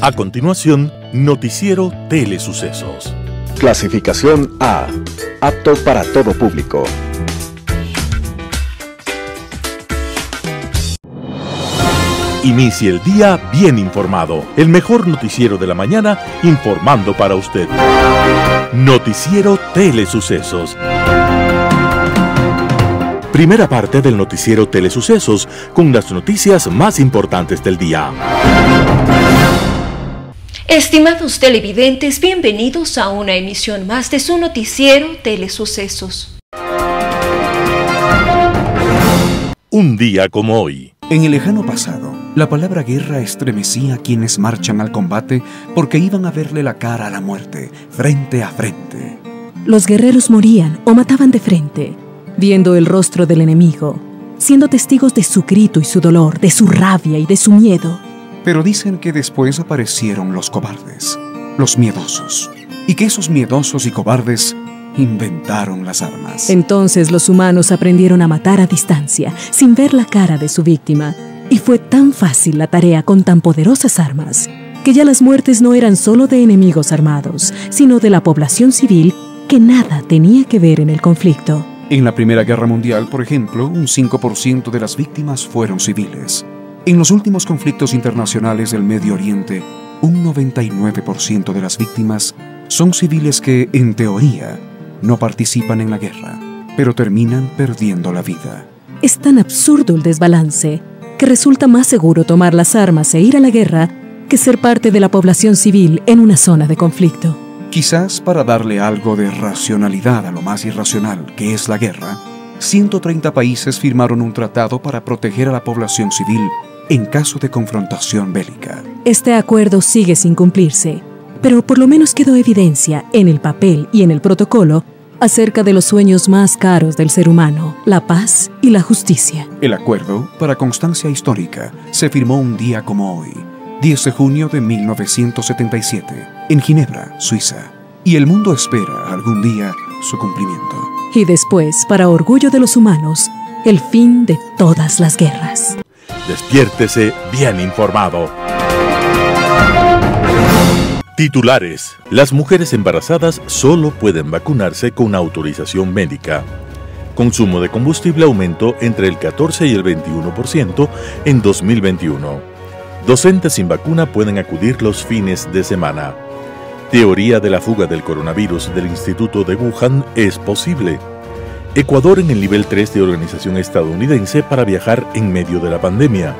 A continuación, Noticiero Telesucesos. Clasificación A. Apto para todo público. Inicie el día bien informado. El mejor noticiero de la mañana informando para usted. Noticiero Telesucesos. Primera parte del noticiero Telesucesos con las noticias más importantes del día. Estimados televidentes, bienvenidos a una emisión más de su noticiero Telesucesos. Un día como hoy. En el lejano pasado, la palabra guerra estremecía a quienes marchan al combate porque iban a verle la cara a la muerte, frente a frente. Los guerreros morían o mataban de frente, viendo el rostro del enemigo, siendo testigos de su grito y su dolor, de su rabia y de su miedo. Pero dicen que después aparecieron los cobardes, los miedosos, y que esos miedosos y cobardes inventaron las armas. Entonces los humanos aprendieron a matar a distancia, sin ver la cara de su víctima, y fue tan fácil la tarea con tan poderosas armas, que ya las muertes no eran solo de enemigos armados, sino de la población civil que nada tenía que ver en el conflicto. En la Primera Guerra Mundial, por ejemplo, un 5% de las víctimas fueron civiles. En los últimos conflictos internacionales del Medio Oriente, un 99% de las víctimas son civiles que, en teoría, no participan en la guerra, pero terminan perdiendo la vida. Es tan absurdo el desbalance que resulta más seguro tomar las armas e ir a la guerra que ser parte de la población civil en una zona de conflicto. Quizás para darle algo de racionalidad a lo más irracional que es la guerra, 130 países firmaron un tratado para proteger a la población civil en caso de confrontación bélica. Este acuerdo sigue sin cumplirse, pero por lo menos quedó evidencia en el papel y en el protocolo acerca de los sueños más caros del ser humano, la paz y la justicia. El acuerdo, para constancia histórica, se firmó un día como hoy, 10 de junio de 1977, en Ginebra, Suiza, y el mundo espera algún día su cumplimiento. Y después, para orgullo de los humanos, el fin de todas las guerras. Despiértese bien informado. Titulares. Las mujeres embarazadas solo pueden vacunarse con autorización médica. Consumo de combustible aumentó entre el 14 y el 21% en 2021. Docentes sin vacuna pueden acudir los fines de semana. Teoría de la fuga del coronavirus del Instituto de Wuhan es posible. Ecuador en el nivel 3 de organización estadounidense para viajar en medio de la pandemia.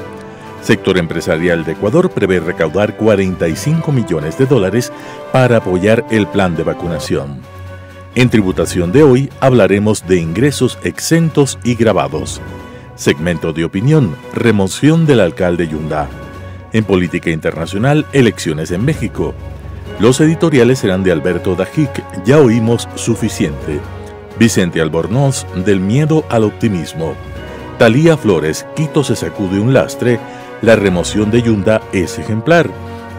Sector empresarial de Ecuador prevé recaudar $45 millones para apoyar el plan de vacunación. En tributación de hoy hablaremos de ingresos exentos y grabados. Segmento de opinión, remoción del alcalde Yunda. En política internacional, elecciones en México. Los editoriales serán de Alberto Dajic, ya oímos suficiente. Vicente Albornoz, del miedo al optimismo. Talía Flores, Quito se sacude un lastre, la remoción de Yunda es ejemplar.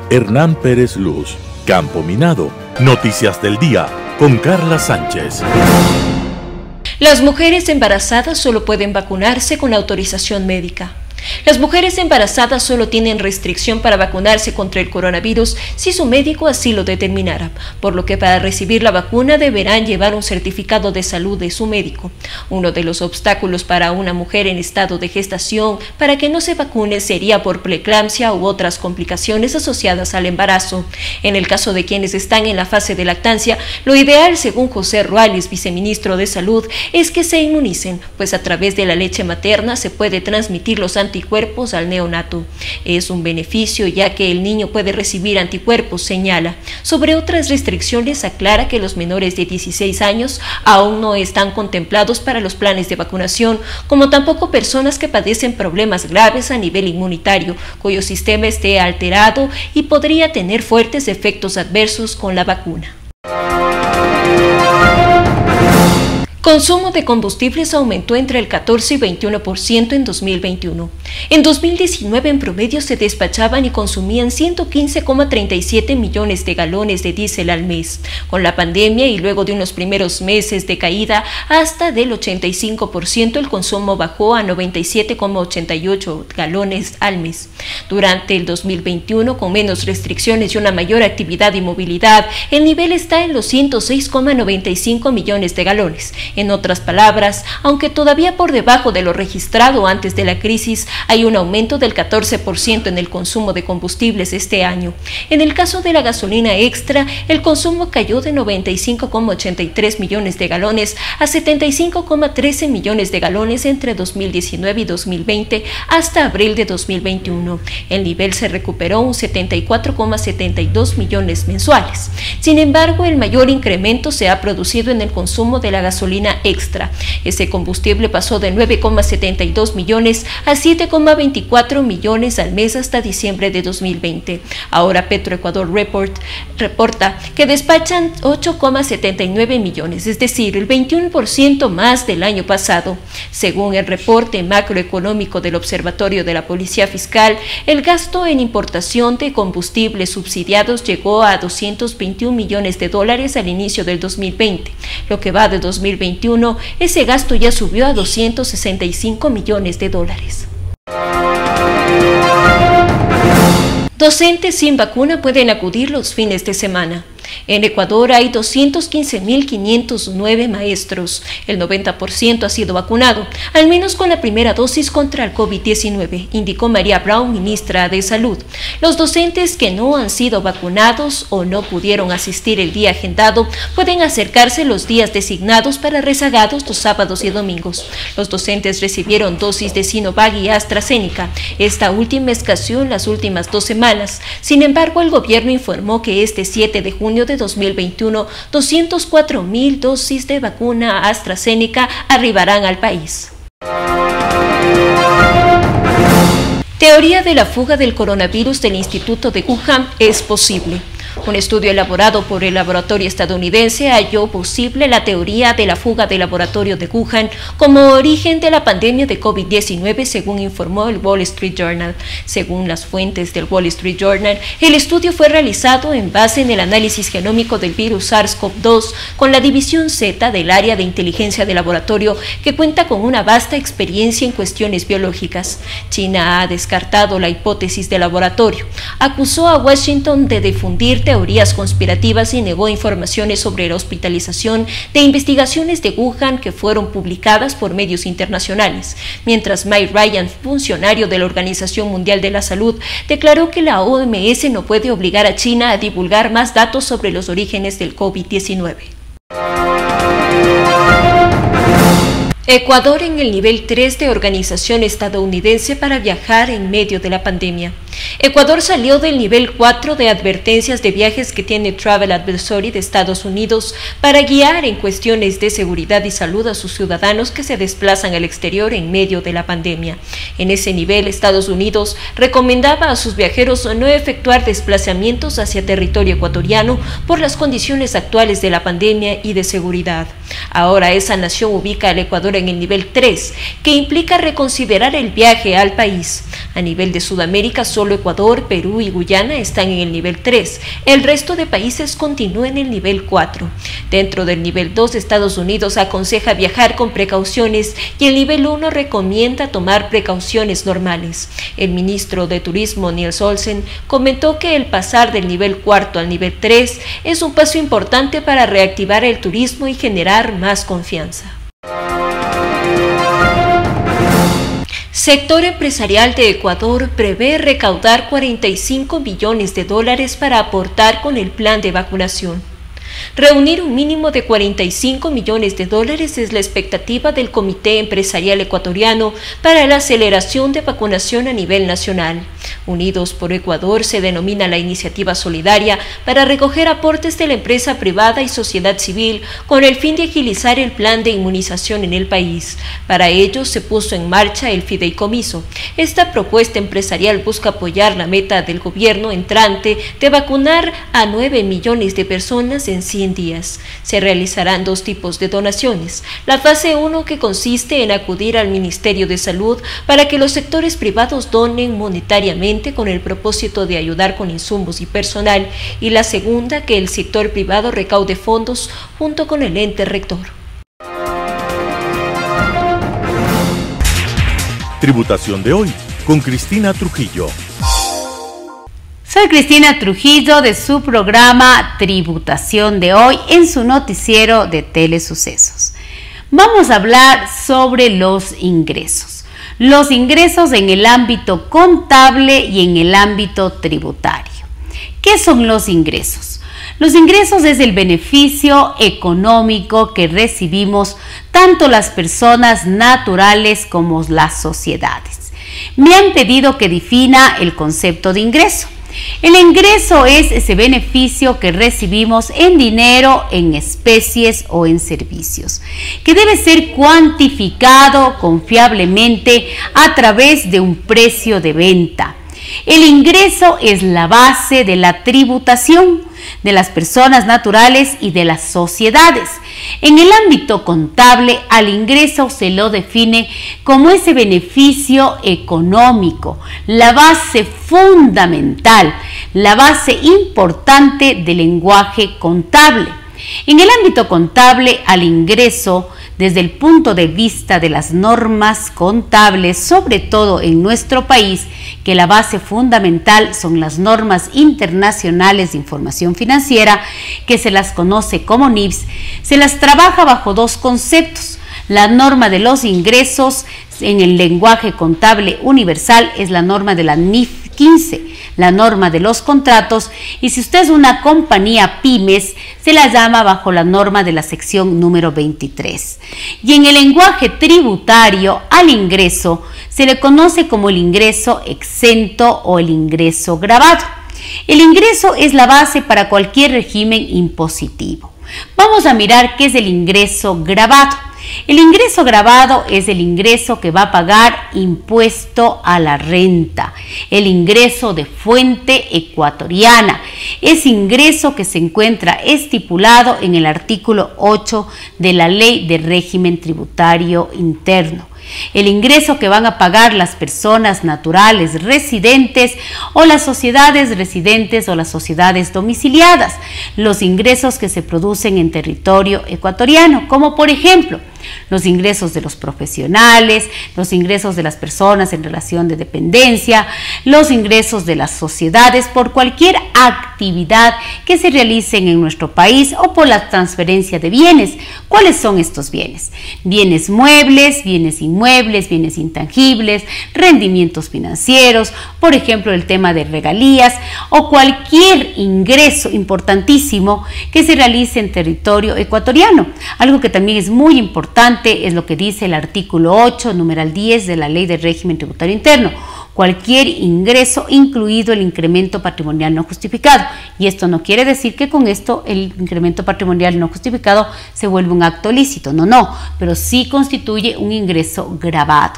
Hernán Pérez Luz, campo minado. Noticias del día, con Carla Sánchez. Las mujeres embarazadas solo pueden vacunarse con autorización médica. Las mujeres embarazadas solo tienen restricción para vacunarse contra el coronavirus si su médico así lo determinara, por lo que para recibir la vacuna deberán llevar un certificado de salud de su médico. Uno de los obstáculos para una mujer en estado de gestación para que no se vacune sería por preeclampsia u otras complicaciones asociadas al embarazo. En el caso de quienes están en la fase de lactancia, lo ideal, según José Ruales, viceministro de Salud, es que se inmunicen, pues a través de la leche materna se puede transmitir los anticuerpos al neonato. Es un beneficio ya que el niño puede recibir anticuerpos, señala. Sobre otras restricciones aclara que los menores de 16 años aún no están contemplados para los planes de vacunación, como tampoco personas que padecen problemas graves a nivel inmunitario, cuyo sistema esté alterado y podría tener fuertes efectos adversos con la vacuna. Consumo de combustibles aumentó entre el 14 y 21% en 2021. En 2019, en promedio, se despachaban y consumían 115,37 millones de galones de diésel al mes. Con la pandemia y luego de unos primeros meses de caída hasta del 85%, el consumo bajó a 97,88 galones al mes. Durante el 2021, con menos restricciones y una mayor actividad y movilidad, el nivel está en los 106,95 millones de galones. En otras palabras, aunque todavía por debajo de lo registrado antes de la crisis, hay un aumento del 14% en el consumo de combustibles este año. En el caso de la gasolina extra, el consumo cayó de 95,83 millones de galones a 75,13 millones de galones entre 2019 y 2020 hasta abril de 2021. El nivel se recuperó un 74,72 millones mensuales. Sin embargo, el mayor incremento se ha producido en el consumo de la gasolina extra. Ese combustible pasó de 9,72 millones a 7,24 millones al mes hasta diciembre de 2020. Ahora Petroecuador reporta que despachan 8,79 millones, es decir, el 21% más del año pasado. Según el reporte macroeconómico del Observatorio de la Policía Fiscal, el gasto en importación de combustibles subsidiados llegó a 221 millones de dólares al inicio del 2020. Lo que va de 2021, ese gasto ya subió a 265 millones de dólares. Docentes sin vacuna pueden acudir los fines de semana. En Ecuador hay 215.509 maestros. El 90% ha sido vacunado, al menos con la primera dosis contra el COVID-19, indicó María Brown, ministra de Salud. Los docentes que no han sido vacunados o no pudieron asistir el día agendado pueden acercarse los días designados para rezagados los sábados y domingos. Los docentes recibieron dosis de Sinovac y AstraZeneca. Esta última escaseó en las últimas 2 semanas. Sin embargo, el gobierno informó que este 7 de junio de 2021, 204.000 dosis de vacuna AstraZeneca arribarán al país. Teoría de la fuga del coronavirus del Instituto de Wuhan es posible. Un estudio elaborado por el laboratorio estadounidense halló posible la teoría de la fuga del laboratorio de Wuhan como origen de la pandemia de COVID-19, según informó el Wall Street Journal. Según las fuentes del Wall Street Journal, el estudio fue realizado en base en el análisis genómico del virus SARS-CoV-2 con la división Z del área de inteligencia del laboratorio, que cuenta con una vasta experiencia en cuestiones biológicas. China ha descartado la hipótesis del laboratorio, acusó a Washington de difundir teorías conspirativas y negó informaciones sobre la hospitalización de investigaciones de Wuhan que fueron publicadas por medios internacionales, mientras Mike Ryan, funcionario de la Organización Mundial de la Salud, declaró que la OMS no puede obligar a China a divulgar más datos sobre los orígenes del COVID-19. Ecuador en el nivel 3 de organización estadounidense para viajar en medio de la pandemia. Ecuador salió del nivel 4 de advertencias de viajes que tiene Travel Advisory de Estados Unidos para guiar en cuestiones de seguridad y salud a sus ciudadanos que se desplazan al exterior en medio de la pandemia. En ese nivel, Estados Unidos recomendaba a sus viajeros no efectuar desplazamientos hacia territorio ecuatoriano por las condiciones actuales de la pandemia y de seguridad. Ahora esa nación ubica al Ecuador en el nivel 3, que implica reconsiderar el viaje al país. A nivel de Sudamérica, solo Ecuador, Perú y Guyana están en el nivel 3. El resto de países continúa en el nivel 4. Dentro del nivel 2, Estados Unidos aconseja viajar con precauciones y el nivel 1 recomienda tomar precauciones normales. El ministro de Turismo, Niels Olsen, comentó que el pasar del nivel 4 al nivel 3 es un paso importante para reactivar el turismo y generar más confianza. Sector empresarial de Ecuador prevé recaudar 45 millones de dólares para aportar con el plan de vacunación. Reunir un mínimo de 45 millones de dólares es la expectativa del Comité Empresarial Ecuatoriano para la aceleración de vacunación a nivel nacional. Unidos por Ecuador se denomina la iniciativa solidaria para recoger aportes de la empresa privada y sociedad civil con el fin de agilizar el plan de inmunización en el país. Para ello se puso en marcha el fideicomiso. Esta propuesta empresarial busca apoyar la meta del gobierno entrante de vacunar a 9 millones de personas en 100 100 días. Se realizarán 2 tipos de donaciones. La fase 1, que consiste en acudir al Ministerio de Salud para que los sectores privados donen monetariamente con el propósito de ayudar con insumos y personal, y la segunda, que el sector privado recaude fondos junto con el ente rector. Tributación de hoy, con Cristina Trujillo. Soy Cristina Trujillo de su programa Tributación de hoy en su noticiero de Telesucesos. Vamos a hablar sobre los ingresos. Los ingresos en el ámbito contable y en el ámbito tributario. ¿Qué son los ingresos? Los ingresos es el beneficio económico que recibimos tanto las personas naturales como las sociedades. Me han pedido que defina el concepto de ingreso. El ingreso es ese beneficio que recibimos en dinero, en especies o en servicios, que debe ser cuantificado confiablemente a través de un precio de venta. El ingreso es la base de la tributación de las personas naturales y de las sociedades. En el ámbito contable, al ingreso se lo define como ese beneficio económico, la base fundamental, la base importante del lenguaje contable. En el ámbito contable, al ingreso, desde el punto de vista de las normas contables, sobre todo en nuestro país, que la base fundamental son las normas internacionales de información financiera, que se las conoce como NIFS, se las trabaja bajo 2 conceptos. La norma de los ingresos en el lenguaje contable universal es la norma de la NIF 15, la norma de los contratos, y si usted es una compañía pymes, se la llama bajo la norma de la sección número 23. Y en el lenguaje tributario, al ingreso se le conoce como el ingreso exento o el ingreso gravado. El ingreso es la base para cualquier régimen impositivo. Vamos a mirar qué es el ingreso gravado. El ingreso gravado es el ingreso que va a pagar impuesto a la renta, el ingreso de fuente ecuatoriana, ese ingreso que se encuentra estipulado en el artículo 8 de la Ley de Régimen Tributario Interno. El ingreso que van a pagar las personas naturales residentes o las sociedades residentes o las sociedades domiciliadas, los ingresos que se producen en territorio ecuatoriano, como por ejemplo los ingresos de los profesionales, los ingresos de las personas en relación de dependencia, los ingresos de las sociedades por cualquier actividad que se realicen en nuestro país o por la transferencia de bienes. ¿Cuáles son estos bienes? Bienes muebles, bienes inmuebles, bienes intangibles, rendimientos financieros, por ejemplo el tema de regalías o cualquier ingreso importantísimo que se realice en territorio ecuatoriano. Algo que también es muy importante es lo que dice el artículo 8, numeral 10 de la Ley de Régimen Tributario Interno. Cualquier ingreso, incluido el incremento patrimonial no justificado. Y esto no quiere decir que con esto el incremento patrimonial no justificado se vuelve un acto lícito. No, pero sí constituye un ingreso gravado.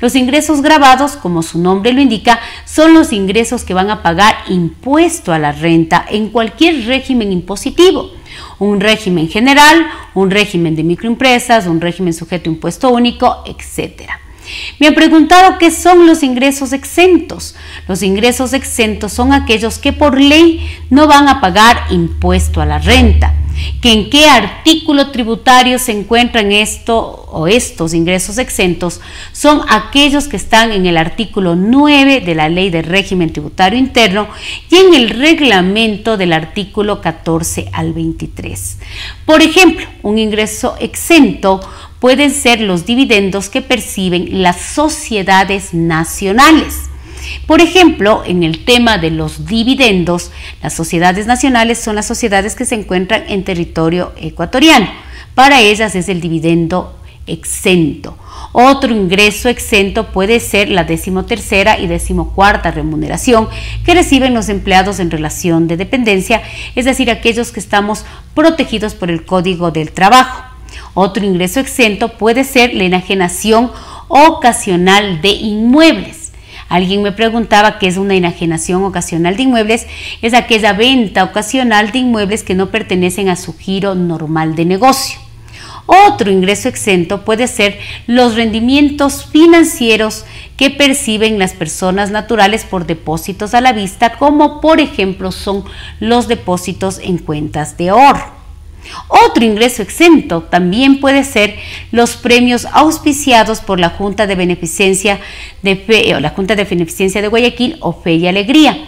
Los ingresos gravados, como su nombre lo indica, son los ingresos que van a pagar impuesto a la renta en cualquier régimen impositivo. Un régimen general, un régimen de microempresas, un régimen sujeto a impuesto único, etc. Me han preguntado qué son los ingresos exentos. Los ingresos exentos son aquellos que por ley no van a pagar impuesto a la renta. ¿Que en qué artículo tributario se encuentran estos ingresos exentos? Son aquellos que están en el artículo 9 de la Ley de Régimen Tributario Interno y en el reglamento del artículo 14 al 23. Por ejemplo, un ingreso exento pueden ser los dividendos que perciben las sociedades nacionales. Por ejemplo, en el tema de los dividendos, las sociedades nacionales son las sociedades que se encuentran en territorio ecuatoriano. Para ellas es el dividendo exento. Otro ingreso exento puede ser la 13ª y 14ª remuneración que reciben los empleados en relación de dependencia, es decir, aquellos que estamos protegidos por el Código del Trabajo. Otro ingreso exento puede ser la enajenación ocasional de inmuebles. Alguien me preguntaba qué es una enajenación ocasional de inmuebles. Es aquella venta ocasional de inmuebles que no pertenecen a su giro normal de negocio. Otro ingreso exento puede ser los rendimientos financieros que perciben las personas naturales por depósitos a la vista, como por ejemplo son los depósitos en cuentas de ahorro. Otro ingreso exento también puede ser los premios auspiciados por la Junta de Beneficencia de Guayaquil o Fe y Alegría.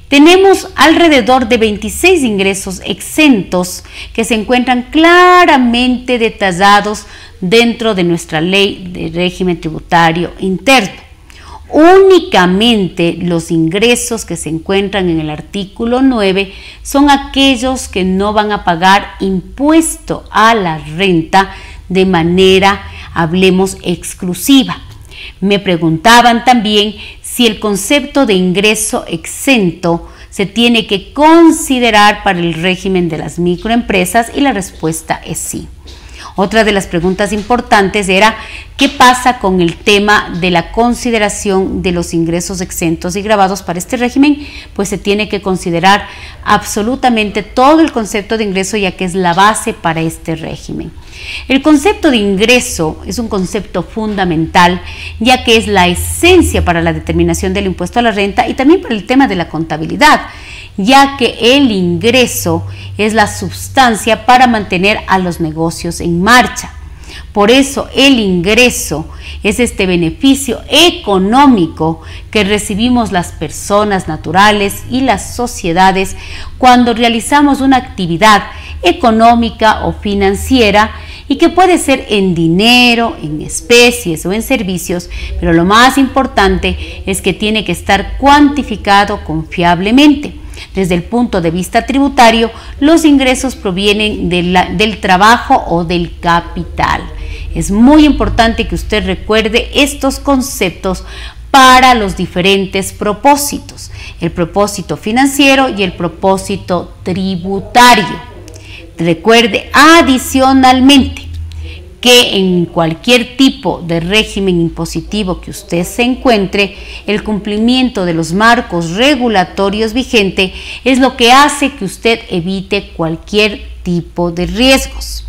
Tenemos alrededor de 26 ingresos exentos que se encuentran claramente detallados dentro de nuestra ley de régimen tributario interno. Únicamente los ingresos que se encuentran en el artículo 9 son aquellos que no van a pagar impuesto a la renta de manera, hablemos, exclusiva. Me preguntaban también si el concepto de ingreso exento se tiene que considerar para el régimen de las microempresas y la respuesta es sí. Otra de las preguntas importantes era ¿qué pasa con el tema de la consideración de los ingresos exentos y gravados para este régimen? Pues se tiene que considerar absolutamente todo el concepto de ingreso, ya que es la base para este régimen. El concepto de ingreso es un concepto fundamental, ya que es la esencia para la determinación del impuesto a la renta y también para el tema de la contabilidad, ya que el ingreso es la sustancia para mantener a los negocios en marcha. Por eso el ingreso es este beneficio económico que recibimos las personas naturales y las sociedades cuando realizamos una actividad económica o financiera, y que puede ser en dinero, en especies o en servicios, pero lo más importante es que tiene que estar cuantificado confiablemente. Desde el punto de vista tributario, los ingresos provienen del trabajo o del capital. Es muy importante que usted recuerde estos conceptos para los diferentes propósitos: el propósito financiero y el propósito tributario. Recuerde adicionalmente que en cualquier tipo de régimen impositivo que usted se encuentre, el cumplimiento de los marcos regulatorios vigentes es lo que hace que usted evite cualquier tipo de riesgos.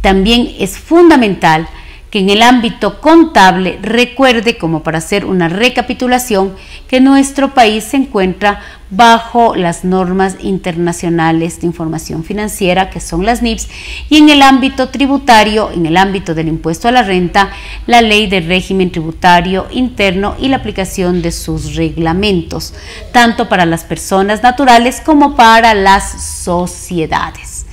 También es fundamental que en el ámbito contable recuerde, como para hacer una recapitulación, que nuestro país se encuentra bajo las normas internacionales de información financiera, que son las NIPS, y en el ámbito tributario, en el ámbito del impuesto a la renta, la ley de régimen tributario interno y la aplicación de sus reglamentos, tanto para las personas naturales como para las sociedades.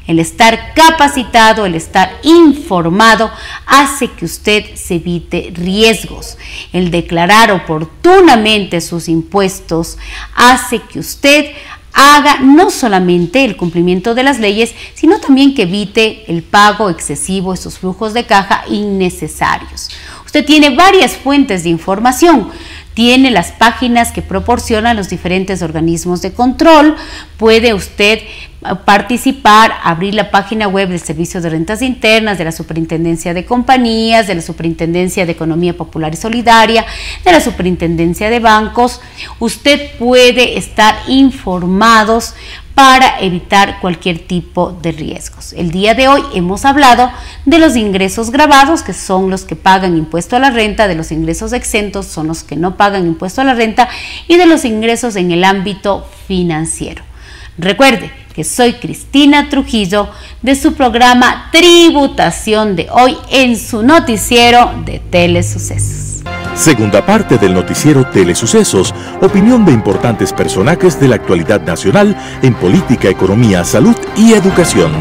El estar capacitado, el estar informado, hace que usted se evite riesgos. El declarar oportunamente sus impuestos hace que usted haga no solamente el cumplimiento de las leyes, sino también que evite el pago excesivo, esos flujos de caja innecesarios. Usted tiene varias fuentes de información. Tiene las páginas que proporcionan los diferentes organismos de control. Puede usted participar, abrir la página web del Servicio de Rentas Internas, de la Superintendencia de Compañías, de la Superintendencia de Economía Popular y Solidaria, de la Superintendencia de Bancos. Usted puede estar informados para evitar cualquier tipo de riesgos. El día de hoy hemos hablado de los ingresos gravados, que son los que pagan impuesto a la renta, de los ingresos exentos, son los que no pagan impuesto a la renta, y de los ingresos en el ámbito financiero. Recuerde que soy Cristina Trujillo, de su programa Tributación de Hoy, en su noticiero de Telesucesos. Segunda parte del noticiero Telesucesos, opinión de importantes personajes de la actualidad nacional en política, economía, salud y educación.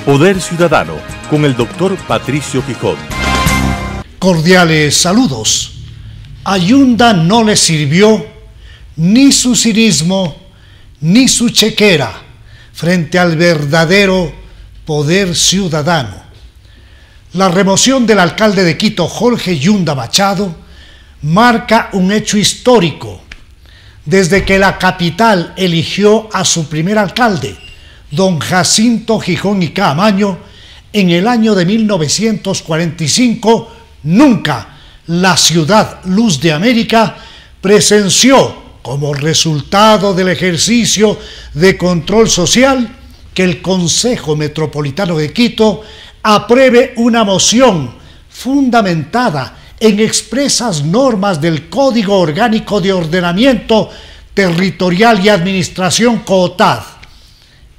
Poder Ciudadano, con el doctor Patricio Gijón. Cordiales saludos. A Yunda no le sirvió ni su cinismo ni su chequera frente al verdadero poder ciudadano. La remoción del alcalde de Quito, Jorge Yunda Machado, marca un hecho histórico. Desde que la capital eligió a su primer alcalde, don Jacinto Gijón y Caamaño, en el año de 1945, nunca la ciudad Luz de América presenció, como resultado del ejercicio de control social, que el Consejo Metropolitano de Quito apruebe una moción fundamentada en expresas normas del Código Orgánico de Ordenamiento Territorial y Administración COTAD.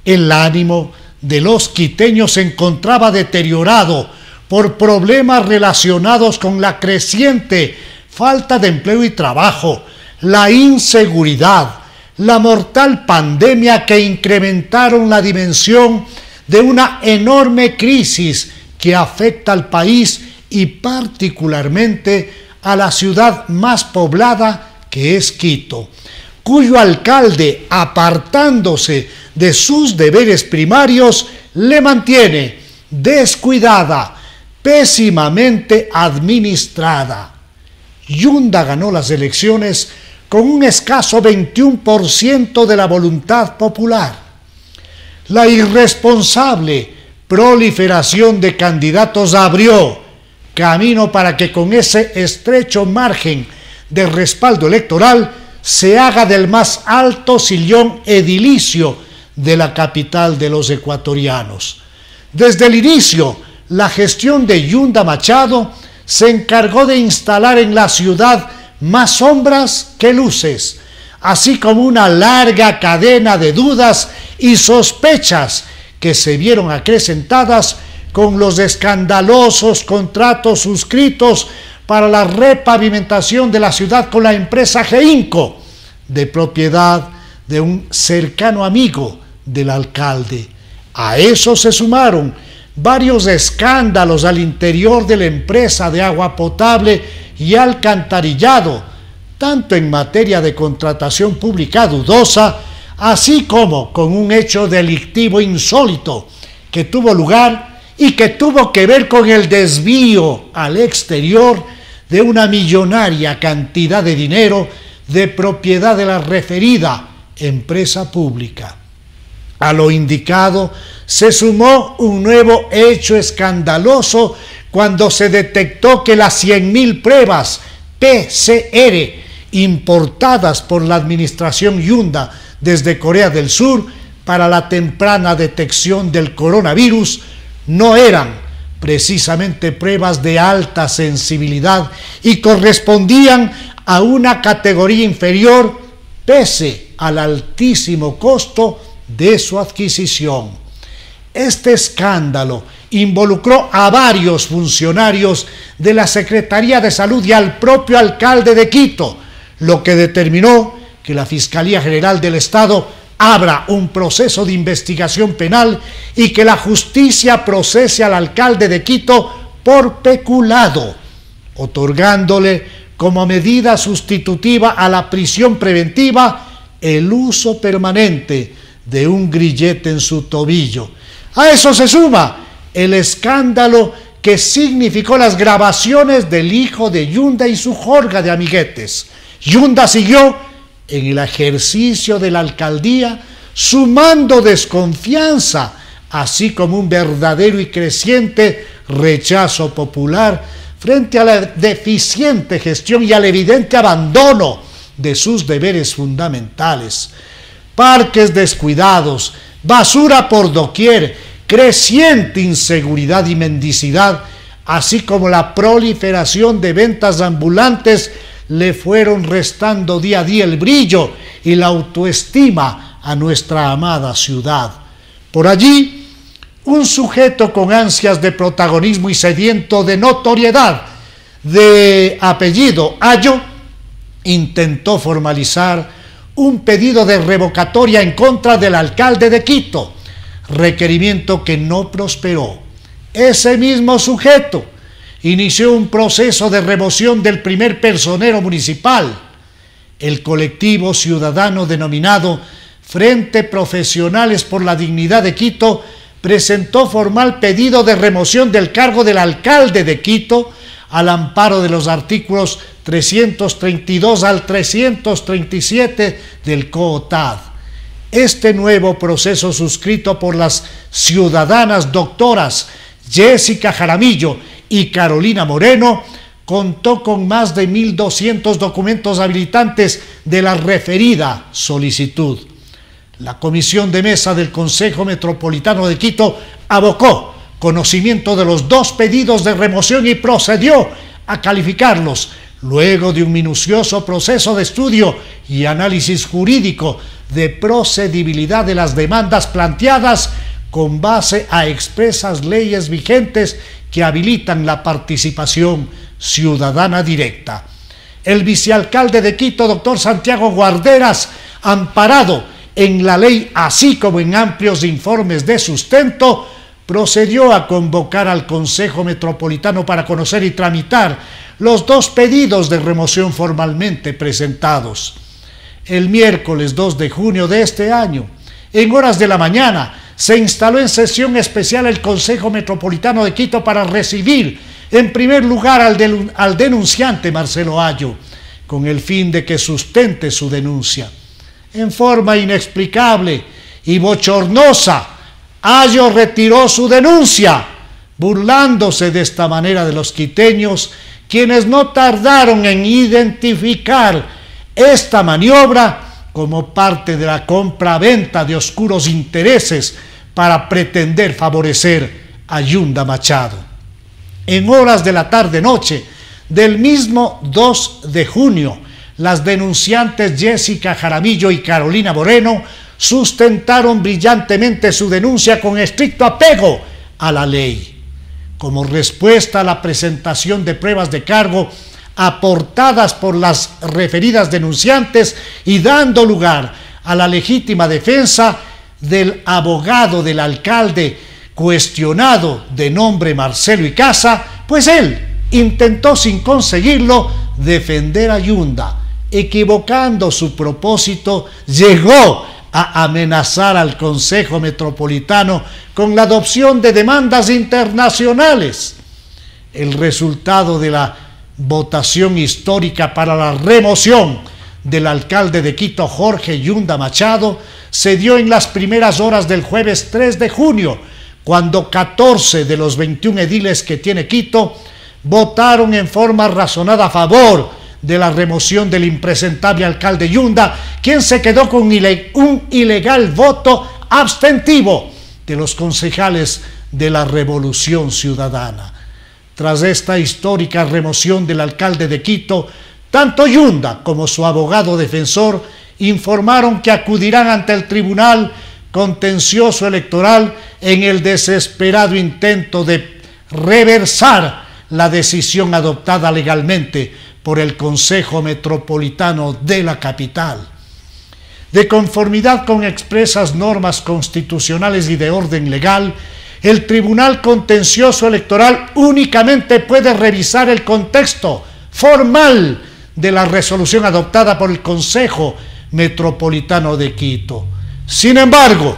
El ánimo de los quiteños se encontraba deteriorado por problemas relacionados con la creciente falta de empleo y trabajo, la inseguridad, la mortal pandemia que incrementaron la dimensión de una enorme crisis que afecta al país y particularmente a la ciudad más poblada, que es Quito, cuyo alcalde, apartándose de sus deberes primarios, le mantiene descuidada, pésimamente administrada. Yunda ganó las elecciones con un escaso 21% de la voluntad popular. La irresponsable proliferación de candidatos abrió camino para que con ese estrecho margen de respaldo electoral se haga del más alto sillón edilicio de la capital de los ecuatorianos. Desde el inicio, la gestión de Yunda Machado se encargó de instalar en la ciudad más sombras que luces, así como una larga cadena de dudas y sospechas que se vieron acrecentadas con los escandalosos contratos suscritos para la repavimentación de la ciudad con la empresa Geinco, de propiedad de un cercano amigo del alcalde. A eso se sumaron varios escándalos al interior de la empresa de agua potable y alcantarillado, tanto en materia de contratación pública dudosa, así como con un hecho delictivo insólito que tuvo lugar y que tuvo que ver con el desvío al exterior de una millonaria cantidad de dinero de propiedad de la referida empresa pública. A lo indicado se sumó un nuevo hecho escandaloso cuando se detectó que las 100.000 pruebas PCR importadas por la administración Yunda desde Corea del Sur para la temprana detección del coronavirus no eran precisamente pruebas de alta sensibilidad y correspondían a una categoría inferior pese al altísimo costo de su adquisición. Este escándalo involucró a varios funcionarios de la Secretaría de Salud y al propio alcalde de Quito, lo que determinó que la Fiscalía General del Estado abra un proceso de investigación penal y que la justicia procese al alcalde de Quito por peculado, otorgándole como medida sustitutiva a la prisión preventiva el uso permanente de un grillete en su tobillo. A eso se suma el escándalo que significó las grabaciones del hijo de Yunda y su jorga de amiguetes. Yunda siguió en el ejercicio de la alcaldía sumando desconfianza, así como un verdadero y creciente rechazo popular frente a la deficiente gestión y al evidente abandono de sus deberes fundamentales. Parques descuidados, basura por doquier, creciente inseguridad y mendicidad, así como la proliferación de ventas ambulantes, le fueron restando día a día el brillo y la autoestima a nuestra amada ciudad. Por allí, un sujeto con ansias de protagonismo y sediento de notoriedad, de apellido Ayo, intentó formalizar un pedido de revocatoria en contra del alcalde de Quito, requerimiento que no prosperó. Ese mismo sujeto inició un proceso de remoción del primer personero municipal. El colectivo ciudadano denominado Frente Profesionales por la Dignidad de Quito presentó formal pedido de remoción del cargo del alcalde de Quito al amparo de los artículos 332 al 337 del COOTAD. Este nuevo proceso, suscrito por las ciudadanas doctoras Jessica Jaramillo y Carolina Moreno, contó con más de 1.200 documentos habilitantes de la referida solicitud. La Comisión de Mesa del Consejo Metropolitano de Quito abocó conocimiento de los dos pedidos de remoción y procedió a calificarlos, luego de un minucioso proceso de estudio y análisis jurídico de procedibilidad de las demandas planteadas con base a expresas leyes vigentes que habilitan la participación ciudadana directa. El vicealcalde de Quito, doctor Santiago Guarderas, amparado en la ley así como en amplios informes de sustento, procedió a convocar al Consejo Metropolitano para conocer y tramitar los dos pedidos de remoción formalmente presentados. El miércoles 2 de junio de este año, en horas de la mañana, se instaló en sesión especial el Consejo Metropolitano de Quito para recibir en primer lugar al denunciante Marcelo Ayo, con el fin de que sustente su denuncia. En forma inexplicable y bochornosa, Ayo retiró su denuncia, burlándose de esta manera de los quiteños, quienes no tardaron en identificar esta maniobra como parte de la compra-venta de oscuros intereses para pretender favorecer a Yunda Machado. En horas de la tarde-noche del mismo 2 de junio, las denunciantes Jessica Jaramillo y Carolina Moreno sustentaron brillantemente su denuncia con estricto apego a la ley. Como respuesta a la presentación de pruebas de cargo aportadas por las referidas denunciantes y dando lugar a la legítima defensa del abogado del alcalde cuestionado de nombre Marcelo Icaza, pues él intentó sin conseguirlo defender a Yunda. Equivocando su propósito, llegó a amenazar al Consejo Metropolitano con la adopción de demandas internacionales. El resultado de la votación histórica para la remoción del alcalde de Quito, Jorge Yunda Machado, se dio en las primeras horas del jueves 3 de junio, cuando 14 de los 21 ediles que tiene Quito votaron en forma razonada a favor de la remoción del impresentable alcalde Yunda, quien se quedó con un ilegal voto abstentivo de los concejales de la Revolución Ciudadana. Tras esta histórica remoción del alcalde de Quito, tanto Yunda como su abogado defensor informaron que acudirán ante el Tribunal Contencioso Electoral en el desesperado intento de reversar la decisión adoptada legalmente por el Consejo Metropolitano de la capital. De conformidad con expresas normas constitucionales y de orden legal, el Tribunal Contencioso Electoral únicamente puede revisar el contexto formal de la resolución adoptada por el Consejo Metropolitano de Quito. Sin embargo,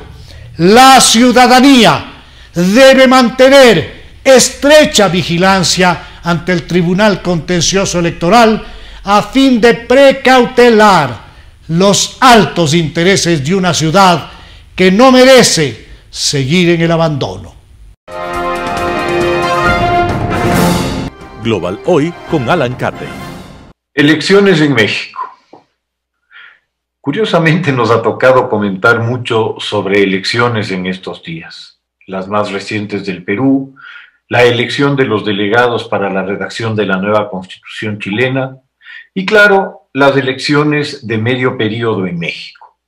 la ciudadanía debe mantener estrecha vigilancia ante el Tribunal Contencioso Electoral a fin de precautelar los altos intereses de una ciudad que no merece seguir en el abandono. Global Hoy con Alan Carney. Elecciones en México. Curiosamente nos ha tocado comentar mucho sobre elecciones en estos días. Las más recientes del Perú, la elección de los delegados para la redacción de la nueva Constitución chilena y, claro, las elecciones de medio periodo en México.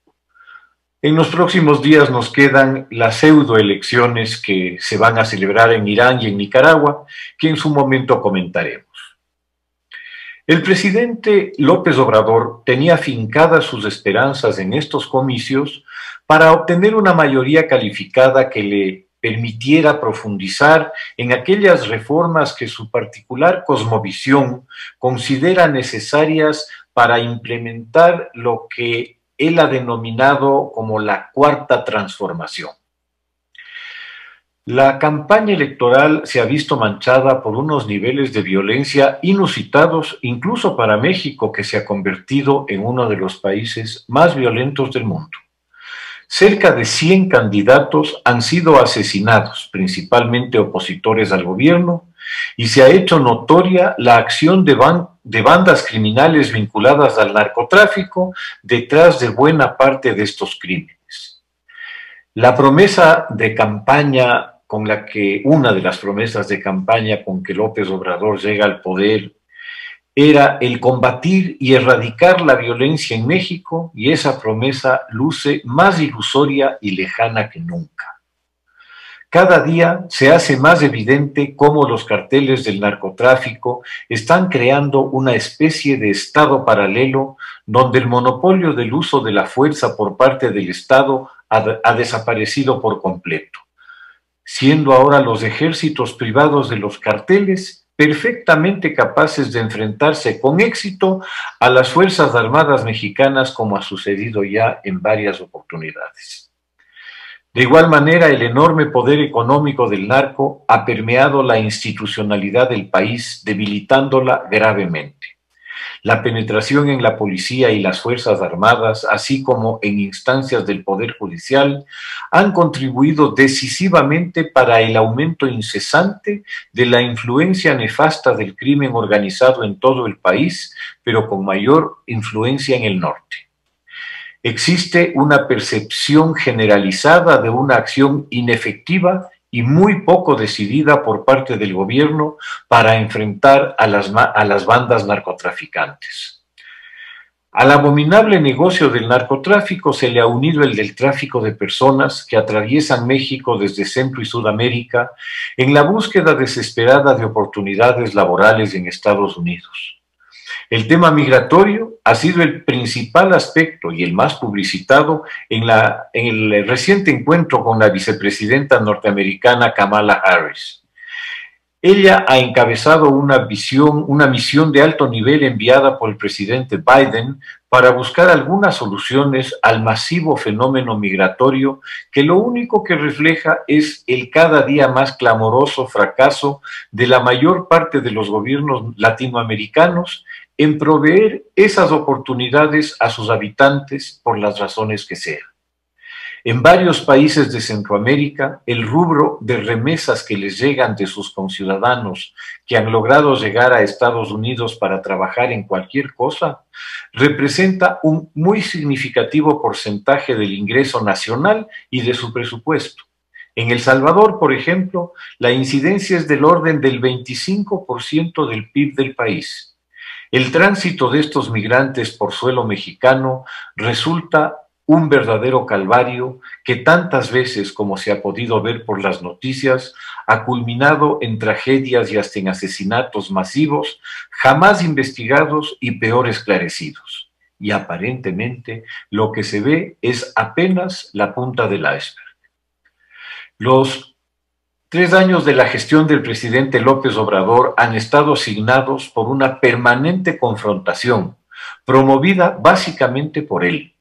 En los próximos días nos quedan las pseudoelecciones que se van a celebrar en Irán y en Nicaragua, que en su momento comentaremos. El presidente López Obrador tenía fincadas sus esperanzas en estos comicios para obtener una mayoría calificada que le permitiera profundizar en aquellas reformas que su particular cosmovisión considera necesarias para implementar lo que él ha denominado como la cuarta transformación. La campaña electoral se ha visto manchada por unos niveles de violencia inusitados, incluso para México, que se ha convertido en uno de los países más violentos del mundo. Cerca de 100 candidatos han sido asesinados, principalmente opositores al gobierno, y se ha hecho notoria la acción de bandas criminales vinculadas al narcotráfico detrás de buena parte de estos crímenes. La promesa de campaña una de las promesas de campaña con que López Obrador llega al poder era el combatir y erradicar la violencia en México, y esa promesa luce más ilusoria y lejana que nunca. Cada día se hace más evidente cómo los carteles del narcotráfico están creando una especie de estado paralelo donde el monopolio del uso de la fuerza por parte del Estado ha desaparecido por completo, siendo ahora los ejércitos privados de los carteles perfectamente capaces de enfrentarse con éxito a las Fuerzas Armadas mexicanas, como ha sucedido ya en varias oportunidades. De igual manera, el enorme poder económico del narco ha permeado la institucionalidad del país, debilitándola gravemente. La penetración en la policía y las Fuerzas Armadas, así como en instancias del Poder Judicial, han contribuido decisivamente para el aumento incesante de la influencia nefasta del crimen organizado en todo el país, pero con mayor influencia en el norte. Existe una percepción generalizada de una acción inefectiva y muy poco decidida por parte del gobierno para enfrentar a las bandas narcotraficantes. Al abominable negocio del narcotráfico se le ha unido el del tráfico de personas que atraviesan México desde Centro y Sudamérica en la búsqueda desesperada de oportunidades laborales en Estados Unidos. El tema migratorio ha sido el principal aspecto y el más publicitado en el reciente encuentro con la vicepresidenta norteamericana Kamala Harris. Ella ha encabezado una misión de alto nivel enviada por el presidente Biden para buscar algunas soluciones al masivo fenómeno migratorio que lo único que refleja es el cada día más clamoroso fracaso de la mayor parte de los gobiernos latinoamericanos en proveer esas oportunidades a sus habitantes por las razones que sean. En varios países de Centroamérica, el rubro de remesas que les llegan de sus conciudadanos que han logrado llegar a Estados Unidos para trabajar en cualquier cosa, representa un muy significativo porcentaje del ingreso nacional y de su presupuesto. En El Salvador, por ejemplo, la incidencia es del orden del 25% del PIB del país. El tránsito de estos migrantes por suelo mexicano resulta un verdadero calvario que tantas veces, como se ha podido ver por las noticias, ha culminado en tragedias y hasta en asesinatos masivos, jamás investigados y peor esclarecidos. Y aparentemente lo que se ve es apenas la punta del iceberg. Los 3 años de la gestión del presidente López Obrador han estado signados por una permanente confrontación, promovida básicamente por él.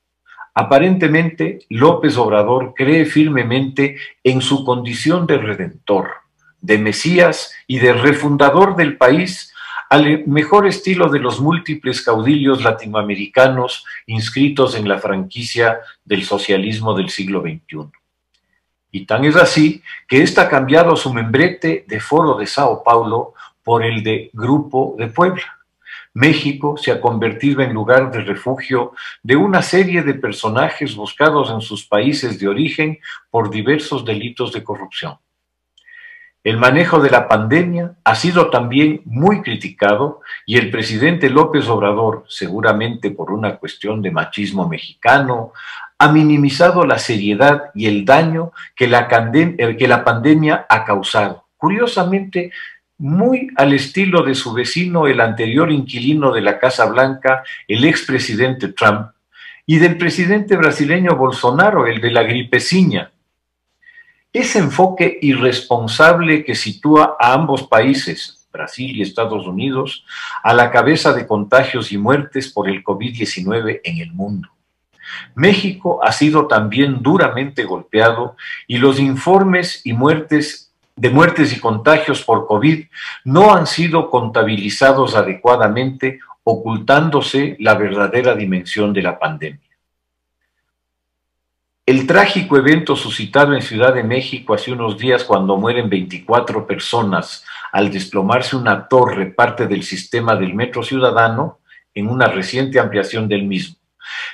Aparentemente, López Obrador cree firmemente en su condición de redentor, de Mesías y de refundador del país, al mejor estilo de los múltiples caudillos latinoamericanos inscritos en la franquicia del socialismo del siglo XXI. Y tan es así que ésta ha cambiado su membrete de Foro de Sao Paulo por el de Grupo de Puebla. México se ha convertido en lugar de refugio de una serie de personajes buscados en sus países de origen por diversos delitos de corrupción. El manejo de la pandemia ha sido también muy criticado y el presidente López Obrador, seguramente por una cuestión de machismo mexicano, ha minimizado la seriedad y el daño que la pandemia ha causado. Curiosamente, muy al estilo de su vecino, el anterior inquilino de la Casa Blanca, el expresidente Trump, y del presidente brasileño Bolsonaro, el de la gripeciña. Ese enfoque irresponsable que sitúa a ambos países, Brasil y Estados Unidos, a la cabeza de contagios y muertes por el COVID-19 en el mundo. México ha sido también duramente golpeado y los informes de muertes y contagios por COVID no han sido contabilizados adecuadamente, ocultándose la verdadera dimensión de la pandemia. El trágico evento suscitado en Ciudad de México hace unos días, cuando mueren 24 personas al desplomarse una torre, parte del sistema del Metro Ciudadano, en una reciente ampliación del mismo.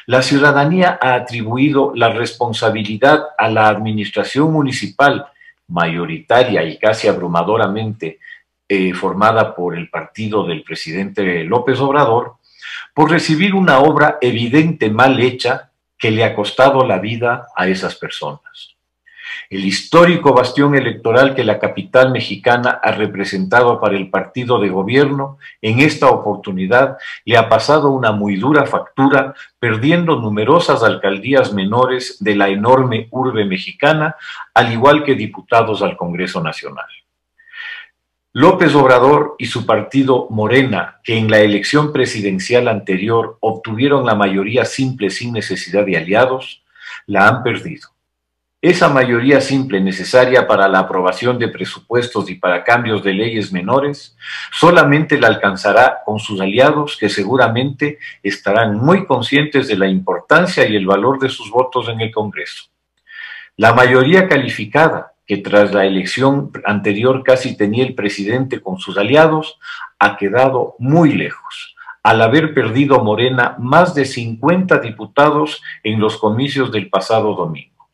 La ciudadanía ha atribuido la responsabilidad a la administración municipal, mayoritaria y casi abrumadoramente formada por el partido del presidente López Obrador, por recibir una obra evidente mal hecha que le ha costado la vida a esas personas. El histórico bastión electoral que la capital mexicana ha representado para el partido de gobierno, en esta oportunidad le ha pasado una muy dura factura, perdiendo numerosas alcaldías menores de la enorme urbe mexicana, al igual que diputados al Congreso Nacional. López Obrador y su partido Morena, que en la elección presidencial anterior obtuvieron la mayoría simple sin necesidad de aliados, la han perdido. Esa mayoría simple necesaria para la aprobación de presupuestos y para cambios de leyes menores, solamente la alcanzará con sus aliados, que seguramente estarán muy conscientes de la importancia y el valor de sus votos en el Congreso. La mayoría calificada, que tras la elección anterior casi tenía el presidente con sus aliados, ha quedado muy lejos, al haber perdido Morena más de 50 diputados en los comicios del pasado domingo.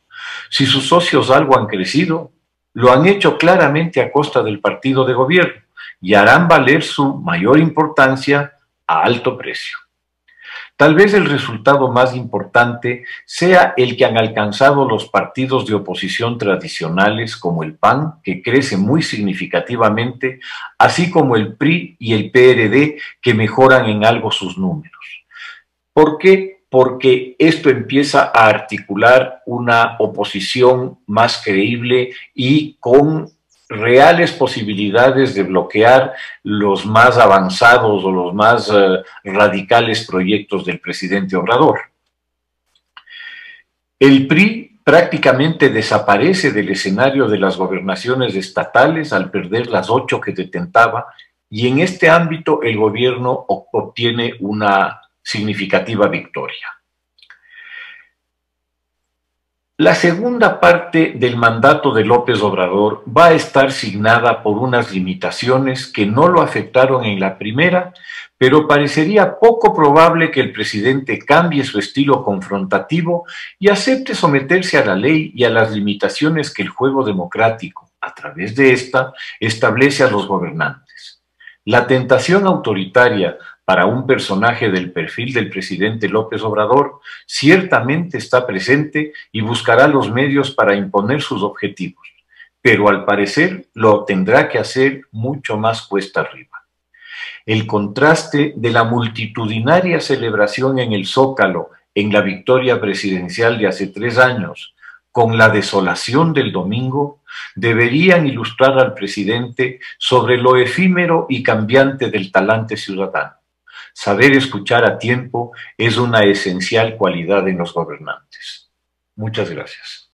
Si sus socios algo han crecido, lo han hecho claramente a costa del partido de gobierno y harán valer su mayor importancia a alto precio. Tal vez el resultado más importante sea el que han alcanzado los partidos de oposición tradicionales como el PAN, que crece muy significativamente, así como el PRI y el PRD, que mejoran en algo sus números. ¿Por qué? Porque esto empieza a articular una oposición más creíble y con reales posibilidades de bloquear los más avanzados o los más radicales proyectos del presidente Obrador. El PRI prácticamente desaparece del escenario de las gobernaciones estatales al perder las 8 que detentaba, y en este ámbito el gobierno obtiene una significativa victoria. La segunda parte del mandato de López Obrador va a estar signada por unas limitaciones que no lo afectaron en la primera, pero parecería poco probable que el presidente cambie su estilo confrontativo y acepte someterse a la ley y a las limitaciones que el juego democrático, a través de esta, establece a los gobernantes. La tentación autoritaria para un personaje del perfil del presidente López Obrador ciertamente está presente y buscará los medios para imponer sus objetivos, pero al parecer lo tendrá que hacer mucho más cuesta arriba. El contraste de la multitudinaria celebración en el Zócalo en la victoria presidencial de hace 3 años con la desolación del domingo deberían ilustrar al presidente sobre lo efímero y cambiante del talante ciudadano. Saber escuchar a tiempo es una esencial cualidad en los gobernantes. Muchas gracias.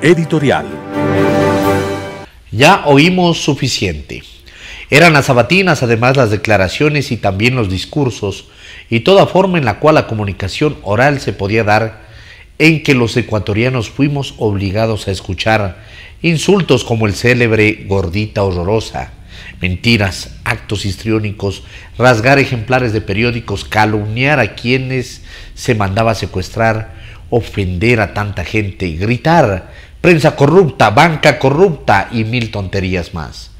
Editorial. Ya oímos suficiente. Eran las sabatinas, además las declaraciones y también los discursos y toda forma en la cual la comunicación oral se podía dar, en que los ecuatorianos fuimos obligados a escuchar insultos como el célebre gordita horrorosa, mentiras, actos histriónicos, rasgar ejemplares de periódicos, calumniar a quienes se mandaba secuestrar, ofender a tanta gente, gritar, prensa corrupta, banca corrupta y 1000 tonterías más.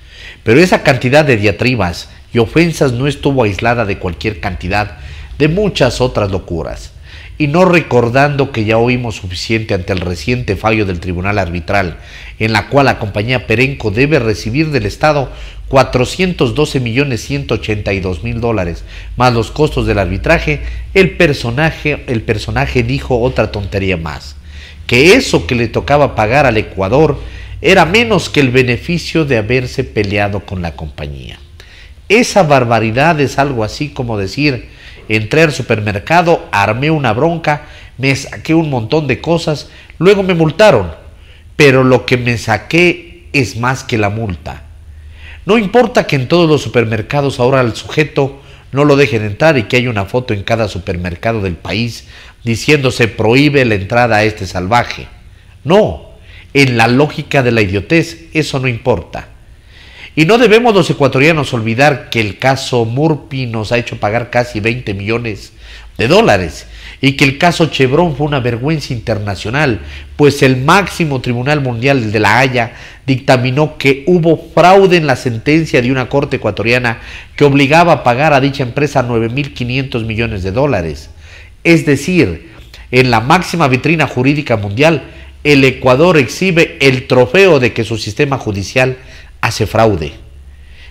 Pero esa cantidad de diatribas y ofensas no estuvo aislada de cualquier cantidad de muchas otras locuras. Y no recordando que ya oímos suficiente ante el reciente fallo del Tribunal Arbitral, en la cual la compañía Perenco debe recibir del Estado $412.182.000 más los costos del arbitraje, el personaje dijo otra tontería más, que eso que le tocaba pagar al Ecuador era menos que el beneficio de haberse peleado con la compañía. Esa barbaridad es algo así como decir: entré al supermercado, armé una bronca, me saqué un montón de cosas, luego me multaron, pero lo que me saqué es más que la multa. No importa que en todos los supermercados ahora al sujeto no lo dejen entrar y que haya una foto en cada supermercado del país diciendo se prohíbe la entrada a este salvaje. No, en la lógica de la idiotez eso no importa. Y no debemos los ecuatorianos olvidar que el caso Murphy nos ha hecho pagar casi 20 millones de dólares y que el caso Chevron fue una vergüenza internacional, pues el máximo tribunal mundial de La Haya dictaminó que hubo fraude en la sentencia de una corte ecuatoriana que obligaba a pagar a dicha empresa 9.500 millones de dólares. Es decir, en la máxima vitrina jurídica mundial, el Ecuador exhibe el trofeo de que su sistema judicial hace fraude.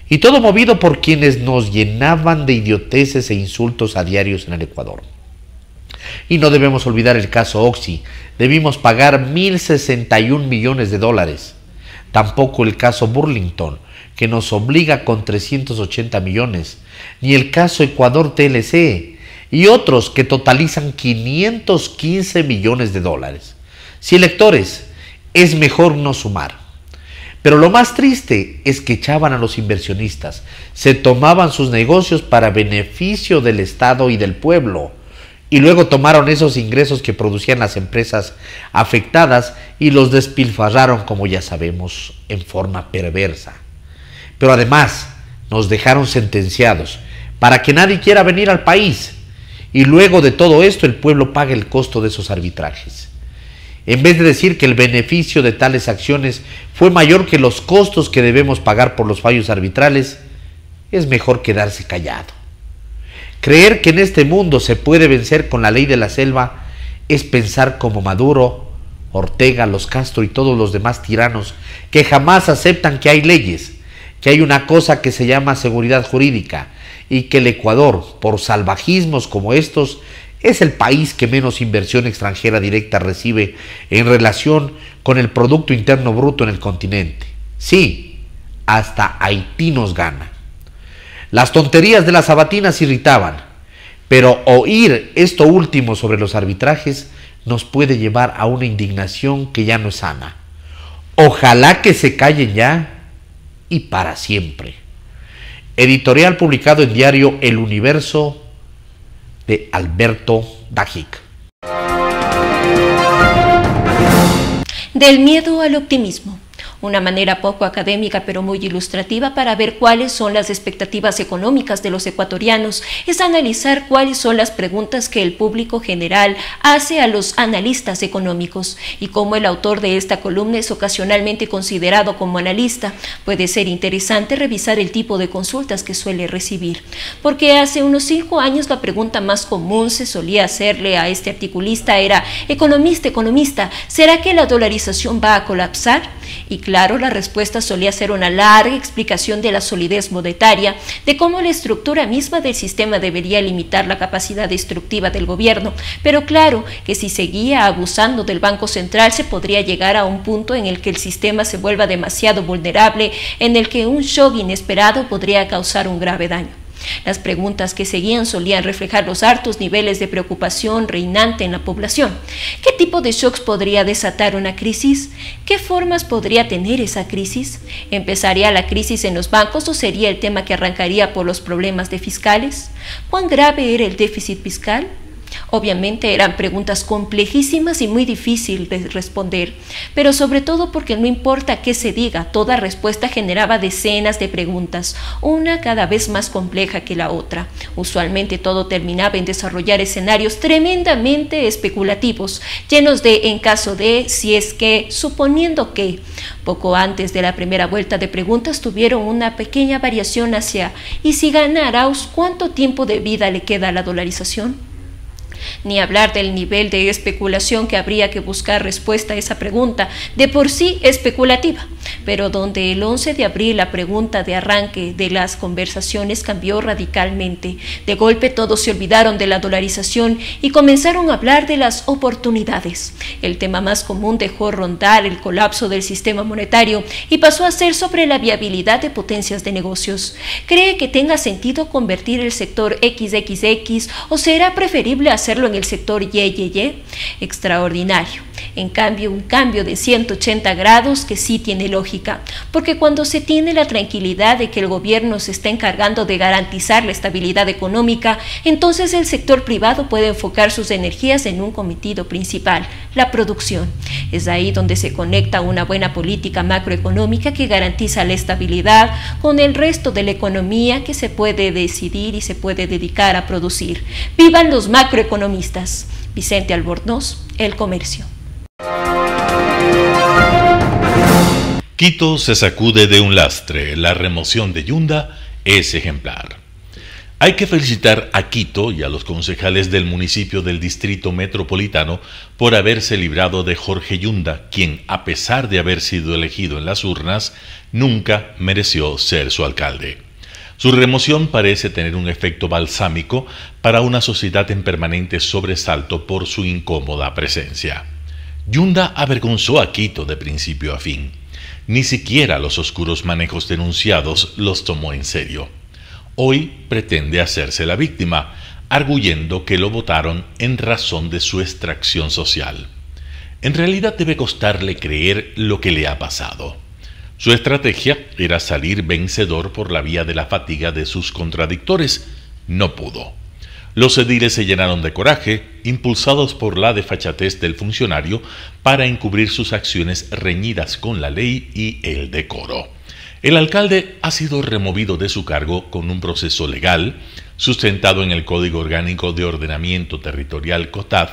Y todo movido por quienes nos llenaban de idioteces e insultos a diarios en el Ecuador. Y no debemos olvidar el caso Oxy. Debimos pagar 1.061 millones de dólares. Tampoco el caso Burlington, que nos obliga con 380 millones. Ni el caso Ecuador TLC y otros que totalizan 515 millones de dólares. Sí, lectores, es mejor no sumar. Pero lo más triste es que echaban a los inversionistas, se tomaban sus negocios para beneficio del Estado y del pueblo, y luego tomaron esos ingresos que producían las empresas afectadas y los despilfarraron, como ya sabemos, en forma perversa. Pero además nos dejaron sentenciados para que nadie quiera venir al país, y luego de todo esto el pueblo paga el costo de esos arbitrajes. En vez de decir que el beneficio de tales acciones fue mayor que los costos que debemos pagar por los fallos arbitrales, es mejor quedarse callado. Creer que en este mundo se puede vencer con la ley de la selva es pensar como Maduro, Ortega, los Castro y todos los demás tiranos que jamás aceptan que hay leyes, que hay una cosa que se llama seguridad jurídica y que el Ecuador, por salvajismos como estos, es el país que menos inversión extranjera directa recibe en relación con el Producto Interno Bruto en el continente. Sí, hasta Haití nos gana. Las tonterías de las sabatinas irritaban, pero oír esto último sobre los arbitrajes nos puede llevar a una indignación que ya no es sana. Ojalá que se callen ya y para siempre. Editorial publicado en diario El Universo, de Alberto Dajic. Del miedo al optimismo. Una manera poco académica pero muy ilustrativa para ver cuáles son las expectativas económicas de los ecuatorianos es analizar cuáles son las preguntas que el público general hace a los analistas económicos y cómo el autor de esta columna es ocasionalmente considerado como analista. Puede ser interesante revisar el tipo de consultas que suele recibir, porque hace unos 5 años la pregunta más común se solía hacerle a este articulista era: economista, ¿será que la dolarización va a colapsar? Y claro, la respuesta solía ser una larga explicación de la solidez monetaria, de cómo la estructura misma del sistema debería limitar la capacidad destructiva del gobierno, pero claro que si seguía abusando del Banco Central se podría llegar a un punto en el que el sistema se vuelva demasiado vulnerable, en el que un shock inesperado podría causar un grave daño. Las preguntas que seguían solían reflejar los altos niveles de preocupación reinante en la población. ¿Qué tipo de shocks podría desatar una crisis? ¿Qué formas podría tener esa crisis? ¿Empezaría la crisis en los bancos o sería el tema que arrancaría por los problemas de fiscales? ¿Cuán grave era el déficit fiscal? Obviamente eran preguntas complejísimas y muy difíciles de responder, pero sobre todo porque no importa qué se diga, toda respuesta generaba decenas de preguntas, una cada vez más compleja que la otra. Usualmente todo terminaba en desarrollar escenarios tremendamente especulativos, llenos de en caso de, si es que, suponiendo que. Poco antes de la primera vuelta de preguntas tuvieron una pequeña variación hacia ¿y si gana Arauz, cuánto tiempo de vida le queda a la dolarización? Ni hablar del nivel de especulación que habría que buscar respuesta a esa pregunta, de por sí especulativa, pero donde el 11 de abril la pregunta de arranque de las conversaciones cambió radicalmente. De golpe todos se olvidaron de la dolarización y comenzaron a hablar de las oportunidades. El tema más común dejó rondar el colapso del sistema monetario y pasó a ser sobre la viabilidad de potencias de negocios. ¿Cree que tenga sentido convertir el sector XXX o será preferible hacerlo en el sector YYY? Extraordinario. En cambio, un cambio de 180 grados que sí tiene lógica, porque cuando se tiene la tranquilidad de que el gobierno se está encargando de garantizar la estabilidad económica, entonces el sector privado puede enfocar sus energías en un cometido principal, la producción. Es ahí donde se conecta una buena política macroeconómica que garantiza la estabilidad con el resto de la economía que se puede decidir y se puede dedicar a producir. ¡Vivan los macroeconomistas! Vicente Albornoz, El Comercio. Quito se sacude de un lastre. La remoción de Yunda es ejemplar. Hay que felicitar a Quito y a los concejales del municipio del Distrito Metropolitano por haberse librado de Jorge Yunda, quien, a pesar de haber sido elegido en las urnas, nunca mereció ser su alcalde. Su remoción parece tener un efecto balsámico para una sociedad en permanente sobresalto por su incómoda presencia. Yunda avergonzó a Quito de principio a fin. Ni siquiera los oscuros manejos denunciados los tomó en serio. Hoy pretende hacerse la víctima, arguyendo que lo votaron en razón de su extracción social. En realidad debe costarle creer lo que le ha pasado. Su estrategia era salir vencedor por la vía de la fatiga de sus contradictores. No pudo. Los ediles se llenaron de coraje, impulsados por la desfachatez del funcionario para encubrir sus acciones reñidas con la ley y el decoro. El alcalde ha sido removido de su cargo con un proceso legal, sustentado en el Código Orgánico de Ordenamiento Territorial COTAD,